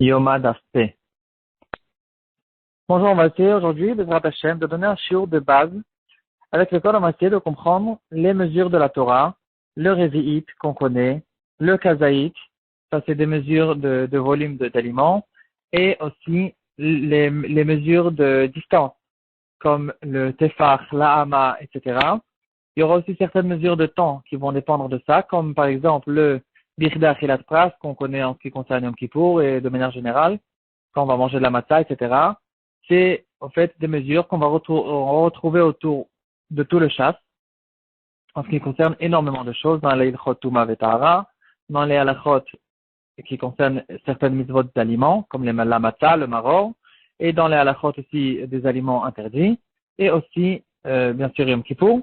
Yomad Aspe. Bonjour, on va essayer aujourd'hui, Bezrat Hashem, de donner un shiur de base avec lequel on va essayer de comprendre les mesures de la Torah, le Revi'it qu'on connaît, le Kazaït, ça c'est des mesures de volume d'aliments, et aussi les mesures de distance, comme le Tefach, l'Ahama, etc. Il y aura aussi certaines mesures de temps qui vont dépendre de ça, comme par exemple le Birda Chilat Pras, qu'on connaît en ce qui concerne Yom Kippour et de manière générale, quand on va manger de la matzah, etc. C'est en fait des mesures qu'on va retrouver autour de tout le chasse, en ce qui concerne énormément de choses, dans les Ilchot Tuma Vetahara, dans les halachot qui concernent certaines mitzvot d'aliments, comme la matzah, le maror, et dans les halachot aussi des aliments interdits, et aussi, bien sûr, Yom Kippour.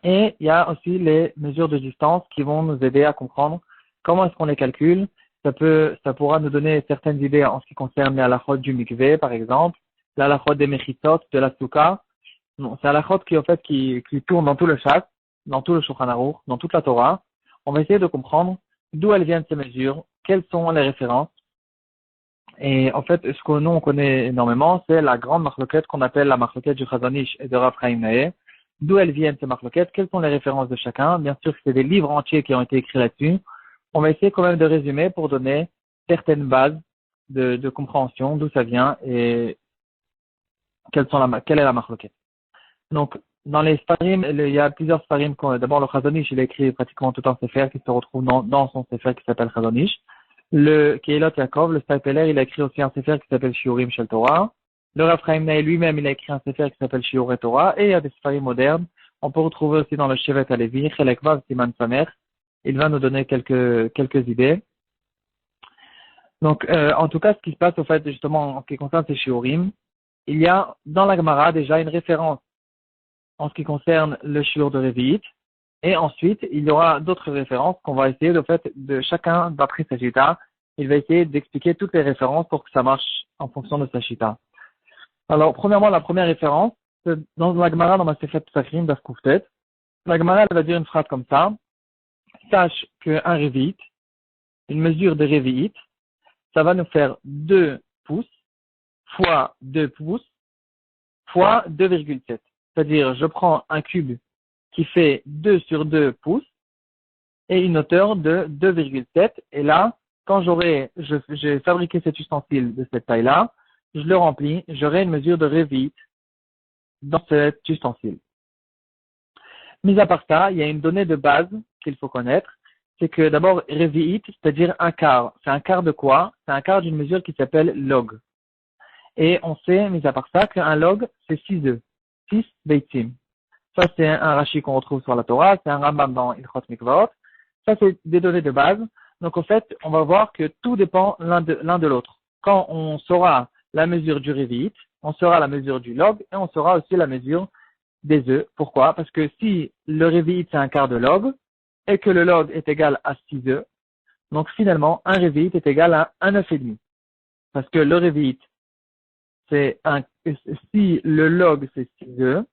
Et il y a aussi les mesures de distance qui vont nous aider à comprendre comment est-ce qu'on les calcule. Ça pourra nous donner certaines idées en ce qui concerne les halachot du mikveh, par exemple, l'halachot des mechitzot, de la souka. C'est halachot qui tourne dans tout le chat, dans tout le Shulchan Aruch, dans toute la Torah. On va essayer de comprendre d'où elles viennent ces mesures, quelles sont les références. Et en fait, ce que nous on connaît énormément, c'est la grande marloquette qu'on appelle la marloquette du Chazon Ish et de Rav Chaim Naeh. D'où elles viennent ces marloquettes, quelles sont les références de chacun. Bien sûr, c'est des livres entiers qui ont été écrits là-dessus. On va essayer quand même de résumer pour donner certaines bases de compréhension, d'où ça vient et quelle est la marloquette. Donc, dans les Sfarim, il y a plusieurs Sfarim. D'abord, le Chazon Ish, il a écrit pratiquement tout un Sefer qui se retrouve dans son Sefer qui s'appelle Chazon Ish. Le Keilot Yaakov, le Staipeler, il a écrit aussi un Sefer qui s'appelle Shiurim Shel Torah. Le Rav Chaim Naeh lui-même, il a écrit un Sefer qui s'appelle Shiurei Torah. Et il y a des Sfarim modernes. On peut retrouver aussi dans le Shevet Halevi, Chelek Vav Siman Samer. Il va nous donner quelques idées. Donc, en tout cas, ce qui se passe, au fait, justement, en ce qui concerne ces Shiurim, il y a dans la Gemara déjà une référence en ce qui concerne le Shiur de Revi'it. Et ensuite, il y aura d'autres références qu'on va essayer, de chacun, d'après sa Shita, il va essayer d'expliquer toutes les références pour que ça marche en fonction de sa Shita. Alors, premièrement, la première référence, c'est dans la Gemara, dans ma Sefet Psachim, d'Af Kuftet. La Gemara, elle va dire une phrase comme ça. Sache qu'un Revi'it, une mesure de Revi'it, ça va nous faire 2 pouces fois 2 pouces fois 2,7. C'est-à-dire, je prends un cube qui fait 2 sur 2 pouces et une hauteur de 2,7. Et là, quand j'ai fabriqué cet ustensile de cette taille-là, je le remplis, j'aurai une mesure de Revi'it dans cet ustensile. Mis à part ça, il y a une donnée de base qu'il faut connaître, c'est que d'abord, Revi'it, c'est-à-dire un quart. C'est un quart de quoi? C'est un quart d'une mesure qui s'appelle log. Et on sait, mis à part ça, qu'un log, c'est 6 œufs. 6 beitzim. Ça, c'est un Rashi qu'on retrouve sur la Torah, c'est un Rambam dans Ilchot Mikvaot. Ça, c'est des données de base. Donc, en fait, on va voir que tout dépend l'un de l'autre. Quand on saura la mesure du Revi'it, on saura la mesure du log, et on saura aussi la mesure des œufs. Pourquoi? Parce que si le Revi'it, c'est un quart de log, et que le log est égal à 6 œufs, donc finalement, un Revi'it est égal à un œuf et demi. Parce que le Revi'it, si le log, c'est 6 œufs,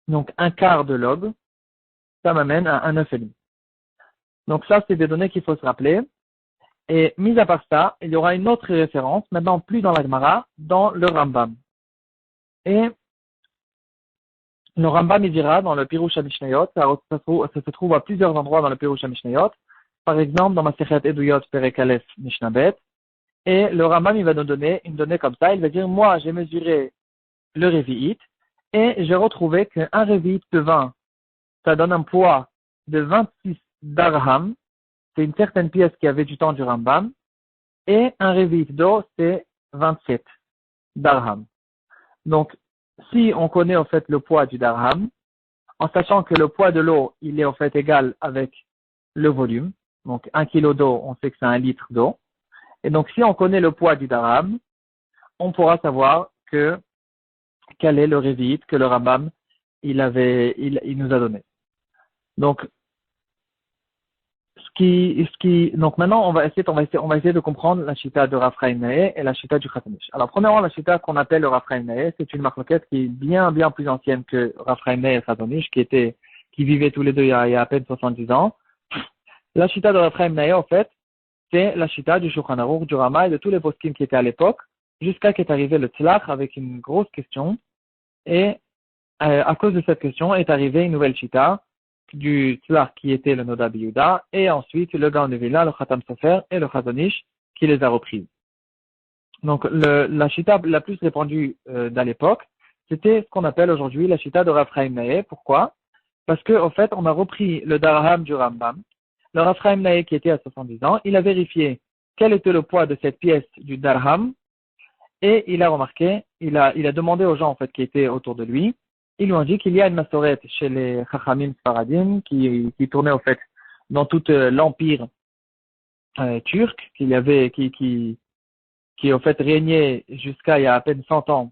donc un quart de log, ça m'amène à un œuf et demi. Donc ça, c'est des données qu'il faut se rappeler. Et mis à part ça, il y aura une autre référence, maintenant plus dans la Gemara, dans le Rambam. Et le Rambam, il dira dans le Pirush HaMishnayot, ça se trouve à plusieurs endroits dans le Pirush HaMishnayot, par exemple dans Masechet Eduyot Perek Aleph Mishnah Bet, et le Rambam, il va nous donner une donnée comme ça, il va dire, moi, j'ai mesuré le Revi'it, et j'ai retrouvé qu'un Revi'it de vin, ça donne un poids de 26 darham, c'est une certaine pièce qui avait du temps du Rambam, et un Revi'it d'eau, c'est 27 darham. Donc, si on connaît en fait le poids du darham, en sachant que le poids de l'eau, il est en fait égal avec le volume, donc 1 kilo d'eau, on sait que c'est 1 litre d'eau, et donc si on connaît le poids du darham, on pourra savoir quel est le Revi'it que le Rambam il nous a donné. Donc, donc maintenant, on va essayer de comprendre la Shita de Rav Chaim Naeh et la Shita du Chazon Ish. Alors, premièrement, la Shita qu'on appelle le Rav Chaim Naeh, c'est une marloquette qui est bien plus ancienne que Rav Chaim Naeh et le Chazon Ish, qui vivaient tous les deux il y a à peine 70 ans. La Shita de Rav Chaim Naeh, en fait, c'est la Shita du Shulchan Aruch, du Rama et de tous les poskim qui étaient à l'époque, jusqu'à qu'est arrivé le Tzlach avec une grosse question. Et à cause de cette question est arrivée une nouvelle Shita du Tzlach qui était le Noda Biyuda, et ensuite le Gaon de Vilna, le Khatam Sofer et le Chazon-Ish qui les a reprises. Donc la Shita la plus répandue d'à l'époque, c'était ce qu'on appelle aujourd'hui la Shita de Rav Chaim Naeh. Pourquoi? Parce que en fait, on a repris le Darham du Rambam. Le Rav Chaim Naeh qui était à 70 ans, il a vérifié quel était le poids de cette pièce du Darham, et il a remarqué, il a demandé aux gens en fait qui étaient autour de lui. Ils lui ont dit qu'il y a une massorette chez les Chachamim Sfaradim qui tournait en fait dans tout l'empire turc, qui en fait régnait jusqu'à il y a à peine 100 ans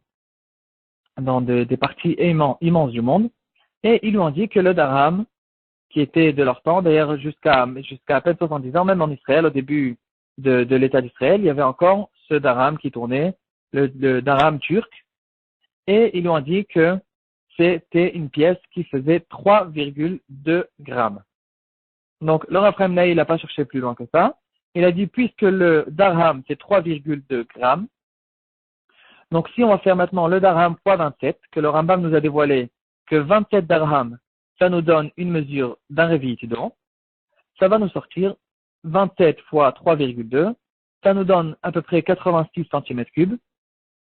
dans des parties immenses du monde. Et ils lui ont dit que le Darham, qui était de leur temps, d'ailleurs jusqu'à à peine 70 ans, même en Israël, au début de l'État d'Israël, il y avait encore ce Darham qui tournait, le Darham turc, et ils lui ont dit que c'était une pièce qui faisait 3,2 grammes. Donc, le Rav Chaim Naeh, il n'a pas cherché plus loin que ça. Il a dit, puisque le Darham, c'est 3,2 grammes, donc si on va faire maintenant le Darham fois 27, que le Rambam nous a dévoilé que 27 Darham, ça nous donne une mesure d'un Revi'it d'eau, ça va nous sortir 27 fois 3,2, ça nous donne à peu près 86 cm3,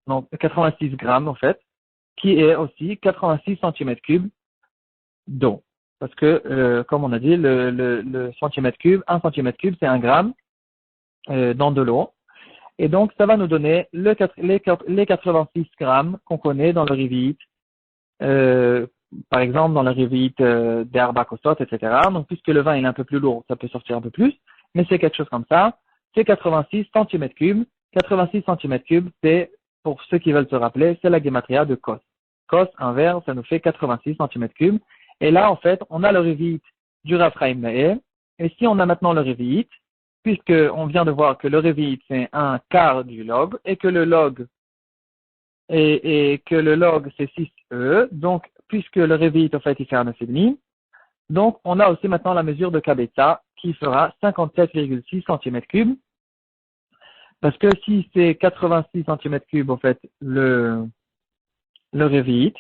donc 86 grammes en fait, qui est aussi 86 cm3 d'eau. Parce que, comme on a dit, le centimètre cube, 1 cm3, c'est 1 gramme dans de l'eau. Et donc, ça va nous donner les 86 grammes qu'on connaît dans le Revi'it, par exemple dans le Revi'it d'Arba Kosot, etc. Donc, puisque le vin est un peu plus lourd, ça peut sortir un peu plus, mais c'est quelque chose comme ça. C'est 86 cm3. 86 cm3, c'est, pour ceux qui veulent se rappeler, c'est la gematria de Kos. Kos, un verre, ça nous fait 86 cm3. Et là, en fait, on a le Revi'it du Rav Chaim Naeh. Et si on a maintenant le Revi'it, puisqu'on vient de voir que le Revi'it, c'est un quart du log, et que le log, c'est 6e, donc, puisque le Revi'it, en fait, il fait un 9,5, donc, on a aussi maintenant la mesure de Kabetza, qui fera 57,6 cm3, parce que si c'est 86 cm3, en fait, le Revi'it,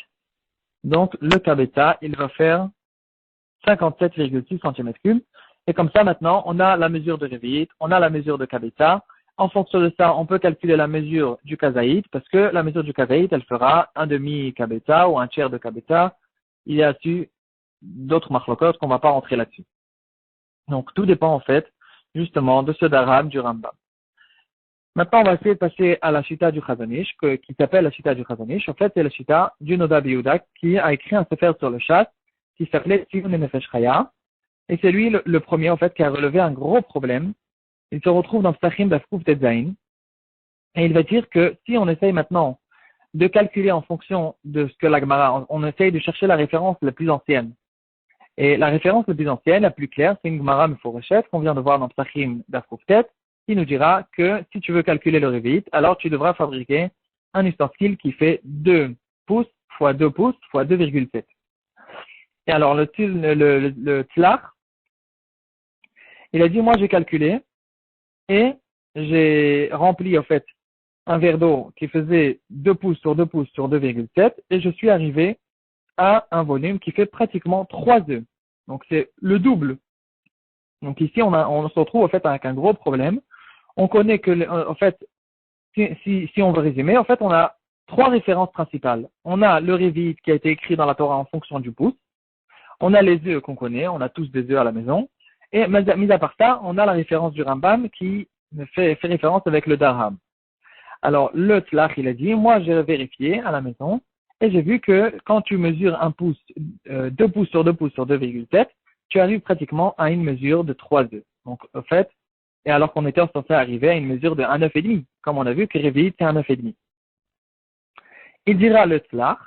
donc, le Kabetza, il va faire 57,6 cm3. Et comme ça, maintenant, on a la mesure de Revi'it, on a la mesure de Kabetza. En fonction de ça, on peut calculer la mesure du Kazaït, parce que la mesure du Kazaït, elle fera un demi Kabetza ou un tiers de Kabetza. Il y a dessus d'autres machlokot qu'on ne va pas rentrer là-dessus. Donc, tout dépend, en fait, justement, de ce Darham du Rambam. Maintenant, on va essayer de passer à la Shita du Chazon-Ish, qui s'appelle la Shita du Chazon-Ish. En fait, c'est la Shita du Noda Biyuda, qui a écrit un sefer sur le chat, qui s'appelait Tzivun Nefesh Chaya. Et c'est lui le premier, en fait, qui a relevé un gros problème. Il se retrouve dans Psachim d'Afkouf Tetzaïn. Et il va dire que si on essaye maintenant de calculer en fonction de ce que la Gemara, on essaye de chercher la référence la plus ancienne. Et la référence la plus ancienne, la plus claire, c'est une Gemara Meforoshet qu'on vient de voir dans Psachim d'Afkouf Tet, qui nous dira que si tu veux calculer le Revi'it, alors tu devras fabriquer un ustensile qui fait 2 pouces fois 2 pouces fois 2,7. Et alors le tlach, il a dit, moi j'ai calculé et j'ai rempli en fait un verre d'eau qui faisait 2 pouces sur 2 pouces sur 2,7 et je suis arrivé à un volume qui fait pratiquement 3 œufs. Donc c'est le double. Donc ici on se retrouve en fait avec un gros problème. On connaît que en fait si on veut résumer, en fait on a 3 références principales. On a le Revi'it qui a été écrit dans la Torah en fonction du pouce. On a les œufs qu'on connaît, on a tous des œufs à la maison. Et mis à part ça, on a la référence du Rambam qui fait référence avec le Darham. Alors, le Tlach, il a dit, moi j'ai vérifié à la maison et j'ai vu que quand tu mesures 1 pouce, 2 pouces sur 2 pouces sur 2,7, tu arrives pratiquement à une mesure de 3 œufs. Donc, en fait, et alors qu'on était censé arriver à une mesure de 1,9,5, comme on a vu que Revi'it c'est 1,9,5. Il dira le Tlach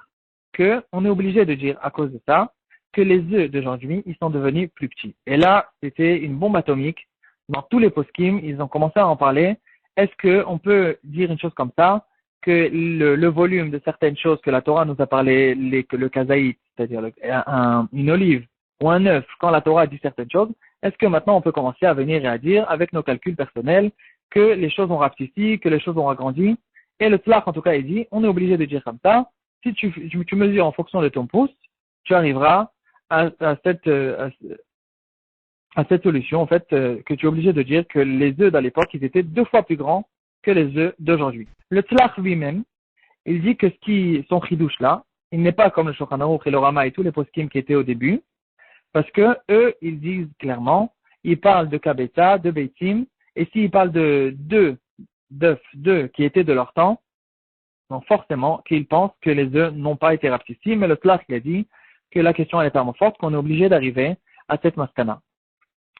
qu'on est obligé de dire à cause de ça que les œufs d'aujourd'hui, ils sont devenus plus petits. Et là, c'était une bombe atomique. Dans tous les poskim, ils ont commencé à en parler. Est-ce qu'on peut dire une chose comme ça, que le volume de certaines choses que la Torah nous a parlé, que le kazaït, c'est-à-dire une olive ou un œuf, quand la Torah dit certaines choses, est-ce que maintenant on peut commencer à venir et à dire, avec nos calculs personnels, que les choses ont rapetissé, que les choses ont agrandi? Et le tlach, en tout cas, il dit, on est obligé de dire comme ça, si tu mesures en fonction de ton pouce, tu arriveras à cette solution, en fait, que tu es obligé de dire que les œufs d'à l'époque, ils étaient 2 fois plus grands que les œufs d'aujourd'hui. Le tlach lui-même, il dit que son chidouche là, il n'est pas comme le Shulchan Aruch et le Rama et tous les poskim qui étaient au début, parce que eux, ils disent clairement, ils parlent de kabetza, de beitim, et s'ils parlent de deux qui étaient de leur temps, donc forcément qu'ils pensent que les œufs n'ont pas été rapetissés, mais le tlach, il a dit que la question elle est tellement forte qu'on est obligé d'arriver à cette maskana.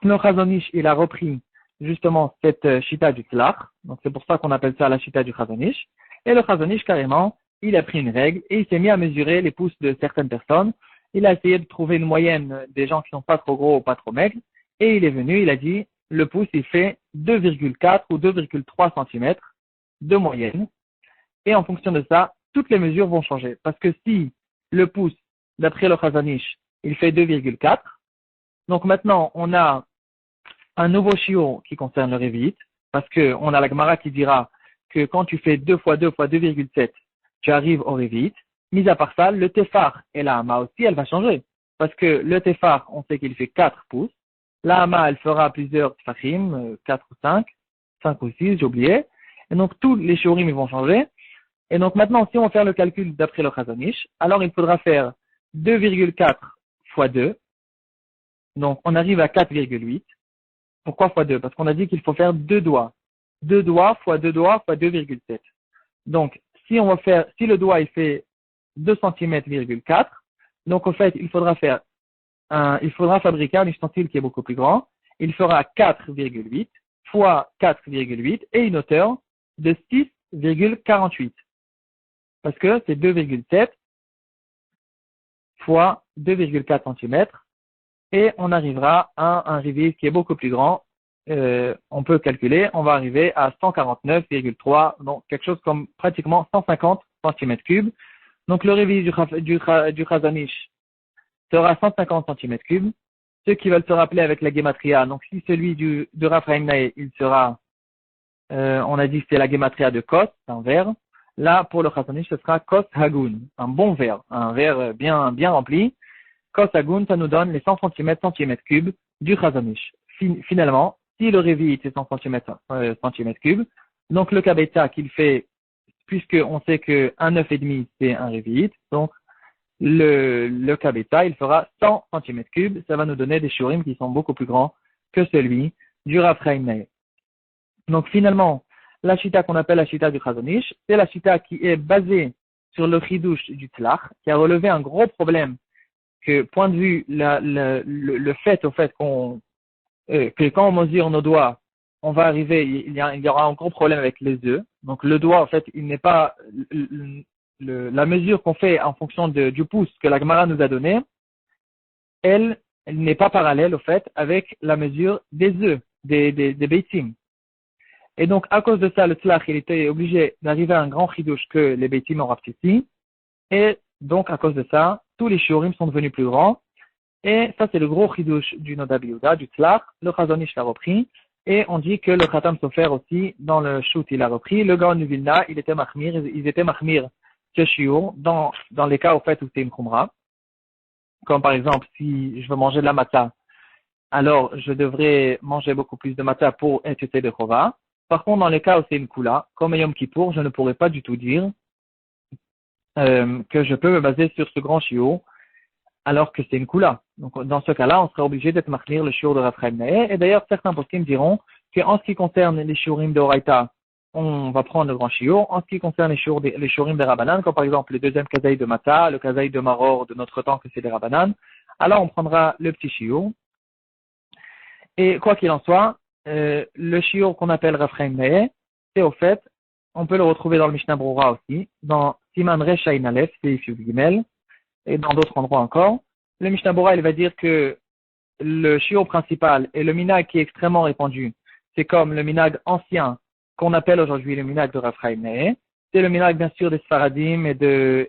Le Chazon Ish, il a repris justement cette chita du tlach, donc c'est pour ça qu'on appelle ça la chita du Chazon Ish, et le Chazon Ish carrément, il a pris une règle et il s'est mis à mesurer les pouces de certaines personnes. Il a essayé de trouver une moyenne des gens qui sont pas trop gros ou pas trop maigres, et il est venu, il a dit, le pouce il fait 2,4 ou 2,3 cm de moyenne, et en fonction de ça, toutes les mesures vont changer, parce que si le pouce, d'après le Chazon Ish, il fait 2,4, donc maintenant on a un nouveau shiur qui concerne le révit, parce que on a la Gemara qui dira que quand tu fais 2 fois 2 fois 2,7, tu arrives au révit. Mis à part ça, le tefar et la hama aussi, elle va changer. Parce que le tefar, on sait qu'il fait 4 pouces. La hama, elle fera plusieurs tefachim, 4 ou 5 ou 6, j'ai oublié. Et donc, tous les shiurim, ils vont changer. Et donc, maintenant, si on va faire le calcul d'après le Chazon Ish, alors il faudra faire 2,4 fois 2. Donc, on arrive à 4,8. Pourquoi fois 2? Parce qu'on a dit qu'il faut faire 2 doigts. 2 doigts fois 2 doigts fois 2,7. Donc, si le doigt il fait 2 cm,4, donc au fait, il faudra fabriquer un ustensile qui est beaucoup plus grand. Il fera 4,8 fois 4,8 et une hauteur de 6,48. Parce que c'est 2,7 fois 2,4 cm et on arrivera à un révit qui est beaucoup plus grand. On peut calculer, on va arriver à 149,3, donc quelque chose comme pratiquement 150 cm3. Donc le révit du Chazon Ish sera 150 cm3. Ceux qui veulent se rappeler avec la gematria, donc si celui de Rav Chaim Naeh, il sera, on a dit que c'est la gematria de Kos, un verre. Là, pour le Chazon Ish, ce sera Kos Hagun, un bon verre, un verre bien rempli. Kos Hagun, ça nous donne les 100 cm3 du Chazon Ish. Finalement, si le révit c'est 100 cm3, donc le kabetza qu'il fait, puisqu'on sait que 1 œuf et demi c'est un révit, donc le kabetza il fera 100 cm3, ça va nous donner des shurim qui sont beaucoup plus grands que celui du Rav Chaim Naeh. Donc finalement, la chita qu'on appelle la chita du Chazon Ish, c'est la chita qui est basée sur le chidouche du tlach, qui a relevé un gros problème que, point de vue le fait au fait que quand on mesure nos doigts, on va arriver, il y aura un gros problème avec les œufs. Donc le doigt, en fait, il n'est pas la mesure qu'on fait en fonction du pouce que la Gemara nous a donné, elle n'est pas parallèle au fait avec la mesure des œufs, des beitim. Et donc à cause de ça, le tlach, il était obligé d'arriver à un grand chidouche que les beitim ont rapetissé. Et donc à cause de ça, tous les shiurim sont devenus plus grands. Et ça, c'est le gros chidouche du Nodab Yehuda, du tlach. Le Chazon Ish l'a repris. Et on dit que le Khatam Sofer aussi, dans le shoot, il a repris. Le Gaon du Vilna, ils étaient mahmir ce shiur dans les cas au fait où c'est une khumra. Comme par exemple, si je veux manger de la matzah, alors je devrais manger beaucoup plus de matzah pour être de chova. Par contre, dans les cas où c'est une kula, comme Yom Kippour, je ne pourrais pas du tout dire que je peux me baser sur ce grand shiur alors que c'est une kula. Donc, dans ce cas-là, on sera obligé d'être marqué le shiur de Rav Chaim Naeh. Et d'ailleurs, certains poskim diront qu'en ce qui concerne les shiurim de Oraita, on va prendre le grand shiur. En ce qui concerne les shiurim de Rabbanan, comme par exemple le deuxième kazaï de Mata, le kazaï de Maror de notre temps que c'est des Rabbanan, alors on prendra le petit shiur. Et quoi qu'il en soit, le shiur qu'on appelle Rav Chaim Naeh, c'est au fait, on peut le retrouver dans le Mishnah Brura aussi, dans Siman Resh Ayin Aleph, c'est Yud Gimel, et dans d'autres endroits encore. Le Mishnah Bora, il va dire que le shiur principal et le minag qui est extrêmement répandu, c'est comme le minag ancien qu'on appelle aujourd'hui le minag de Rav Chaim Naeh. C'est le minag bien sûr des Sfaradim et de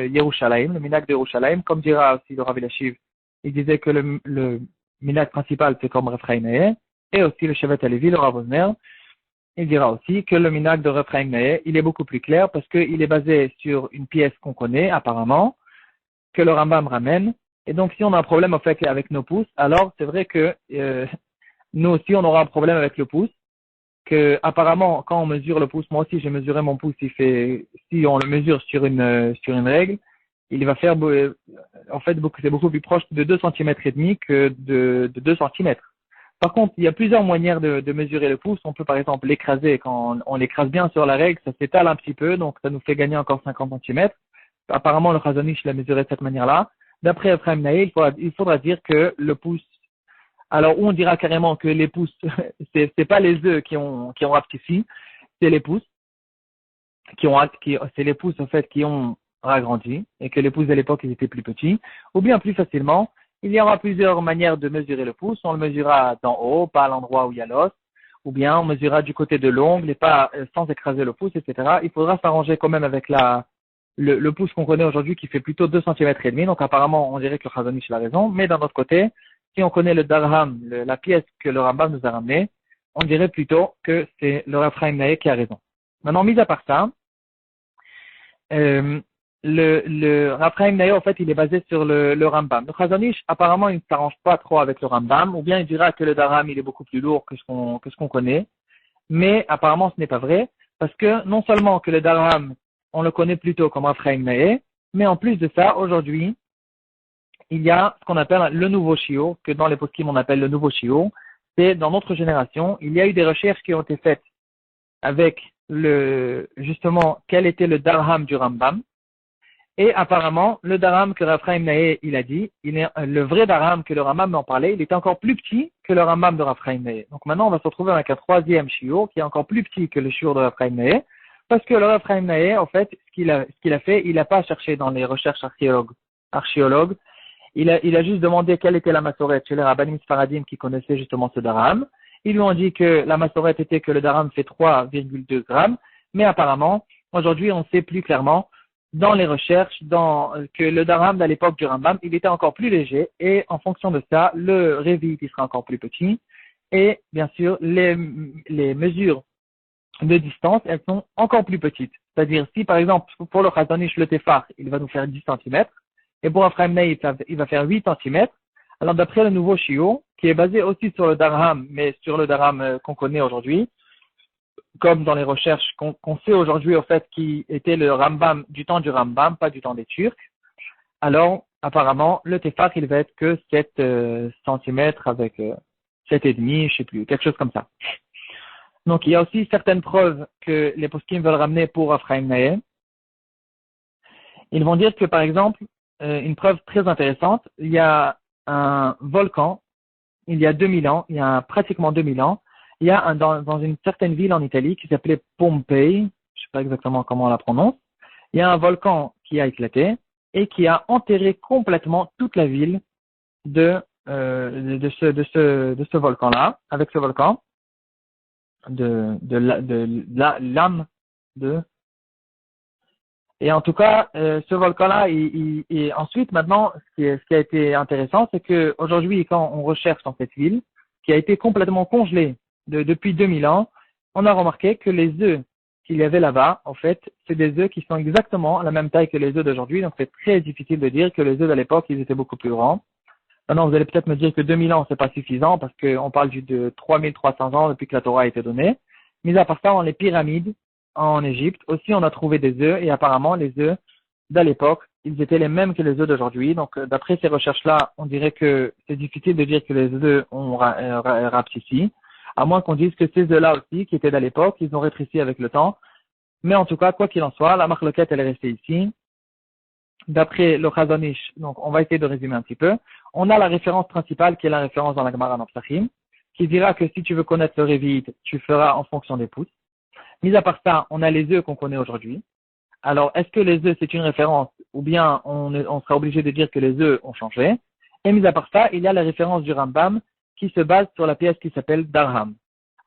Yerushalayim, le minag de Yerushalayim, comme dira aussi le Rav Elashiv. Il disait que le minhag principal, c'est comme Rav Chaim Naeh, et aussi le Shevet HaLevi, le Rav Osner, il dira aussi que le minhag de Rav Chaim Naeh, il est beaucoup plus clair parce qu'il est basé sur une pièce qu'on connaît apparemment, que le Rambam ramène. Et donc, si on a un problème avec nos pouces, alors c'est vrai que nous aussi, on aura un problème avec le pouce. Que apparemment, quand on mesure le pouce, moi aussi, j'ai mesuré mon pouce. Si on le mesure sur une règle, il va faire, en fait, c'est beaucoup plus proche de 2 centimètres et demi que de 2 centimètres. Par contre, il y a plusieurs manières de mesurer le pouce. On peut, par exemple, l'écraser. Quand on l'écrase bien sur la règle, ça s'étale un petit peu, donc ça nous fait gagner encore 50 centimètres. Apparemment, le Chazon Ish l'a mesuré de cette manière-là. D'après Ephraim Naeh, il faudra dire que le pouce, alors on dira carrément que les pouces, c'est pas les œufs qui ont rapetissé, c'est les pouces c'est les pouces en fait qui ont agrandi et que les pouces de l'époque ils étaient plus petits. Ou bien plus facilement, il y aura plusieurs manières de mesurer le pouce. On le mesurera d'en haut, pas à l'endroit où il y a l'os, ou bien on mesurera du côté de l'ongle et pas sans écraser le pouce, etc. Il faudra s'arranger quand même avec le pouce qu'on connaît aujourd'hui qui fait plutôt 2 centimètres et demi. Donc apparemment, on dirait que le Chazon Ish a raison. Mais d'un autre côté, si on connaît le darham, la pièce que le Rambam nous a ramenée, on dirait plutôt que c'est le Rav Chaim Naeh qui a raison. Maintenant, mis à part ça, le Rav Chaim Naeh, en fait, il est basé sur le Rambam. Le Chazon Ish, apparemment, il ne s'arrange pas trop avec le Rambam, ou bien il dira que le darham, il est beaucoup plus lourd que ce qu'on connaît. Mais apparemment, ce n'est pas vrai, parce que non seulement que le darham, on le connaît plutôt comme Rav Chaim Naeh, mais en plus de ça, aujourd'hui, il y a ce qu'on appelle le nouveau shiur, que dans les poskim on appelle le nouveau shiur. C'est dans notre génération, il y a eu des recherches qui ont été faites avec justement, quel était le darham du Rambam. Et apparemment, le darham que Rav Chaim Naeh, il a dit, le vrai darham que le Rambam en parlait, il était encore plus petit que le Rambam de Rav Chaim Naeh. Donc maintenant, on va se retrouver avec un troisième shiur qui est encore plus petit que le shiur de Rav Chaim Naeh, parce que le Rav Chaim Naeh, en fait, ce qu'il a fait, il n'a pas cherché dans les recherches archéologues. Il a juste demandé quelle était la massorette chez les rabbanim sfaradim qui connaissaient justement ce daram. Ils lui ont dit que la massorette était que le daram fait 3,2 grammes, mais apparemment, aujourd'hui, on sait plus clairement dans les recherches que le daram à l'époque du Rambam, il était encore plus léger et en fonction de ça, le révi il sera encore plus petit et bien sûr, les mesures de distance, elles sont encore plus petites. C'est-à-dire, si par exemple, pour le Chazon Ish, le Tefar, il va nous faire 10 cm, et pour Ephraim Naeh, il va faire 8 cm. Alors d'après le nouveau shiur, qui est basé aussi sur le darham, mais sur le darham qu'on connaît aujourd'hui, comme dans les recherches qu'on sait aujourd'hui au fait qui était le Rambam du temps du Rambam, pas du temps des Turcs, alors apparemment le Tefar il va être que 7 cm avec 7,5, je sais plus, quelque chose comme ça. Donc il y a aussi certaines preuves que les poskim veulent ramener pour Ephraim Naeh. Ils vont dire que par exemple, une preuve très intéressante, il y a un volcan, il y a 2000 ans, il y a pratiquement 2000 ans, il y a dans une certaine ville en Italie qui s'appelait Pompéi, je sais pas exactement comment on la prononce, il y a un volcan qui a éclaté et qui a enterré complètement toute la ville de ce volcan-là, avec ce volcan, l'âme de. Et en tout cas, ce volcan-là, et ensuite, maintenant, ce qui a été intéressant, c'est que aujourd'hui, quand on recherche dans cette ville, qui a été complètement congelée depuis 2000 ans, on a remarqué que les œufs qu'il y avait là-bas, en fait, c'est des œufs qui sont exactement à la même taille que les œufs d'aujourd'hui. Donc, c'est très difficile de dire que les œufs de l'époque, ils étaient beaucoup plus grands. Maintenant, vous allez peut-être me dire que 2000 ans, c'est pas suffisant parce qu'on parle de 3300 ans depuis que la Torah a été donnée. Mis à part ça, dans les pyramides, en Égypte, aussi on a trouvé des œufs et apparemment les œufs d'à l'époque, ils étaient les mêmes que les œufs d'aujourd'hui. Donc d'après ces recherches-là, on dirait que c'est difficile de dire que les œufs ont rapetissé, à moins qu'on dise que ces œufs-là aussi, qui étaient d'à l'époque, ils ont rétréci avec le temps. Mais en tout cas, quoi qu'il en soit, la marloquette, elle est restée ici. D'après le Chazon Ish, donc on va essayer de résumer un petit peu. On a la référence principale qui est la référence dans la Gemara en Psachim, qui dira que si tu veux connaître le Révit, tu feras en fonction des pouces. Mis à part ça, on a les œufs qu'on connaît aujourd'hui. Alors, est-ce que les œufs, c'est une référence ou bien on sera obligé de dire que les œufs ont changé? Et mis à part ça, il y a la référence du Rambam qui se base sur la pièce qui s'appelle Darham.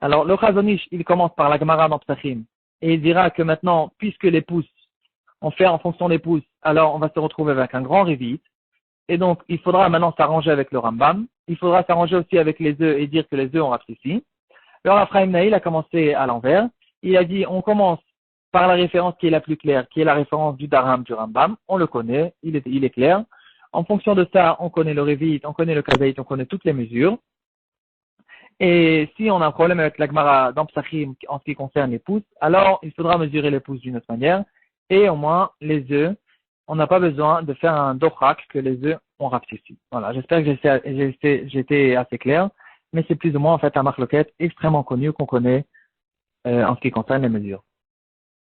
Alors, le Chazon Ish, il commence par la Gemara dans Psachim et il dira que maintenant, puisque les pouces, on fait en fonction des pouces, alors on va se retrouver avec un grand Révit. Et donc, il faudra maintenant s'arranger avec le Rambam. Il faudra s'arranger aussi avec les œufs et dire que les œufs ont rapetissé. Le Rav Chaim Naïl a commencé à l'envers. Il a dit, on commence par la référence qui est la plus claire, qui est la référence du Daram, du Rambam. On le connaît, il est clair. En fonction de ça, on connaît le Révit, on connaît le Kazaït, on connaît toutes les mesures. Et si on a un problème avec la Gemara dans Psachim en ce qui concerne les pouces, alors il faudra mesurer les pouces d'une autre manière. Et au moins, les œufs, on n'a pas besoin de faire un dochak que les œufs ont rapetissé. Voilà, j'espère que j'ai été assez clair. Mais c'est plus ou moins en fait un marloquette extrêmement connu qu'on connaît en ce qui concerne les mesures.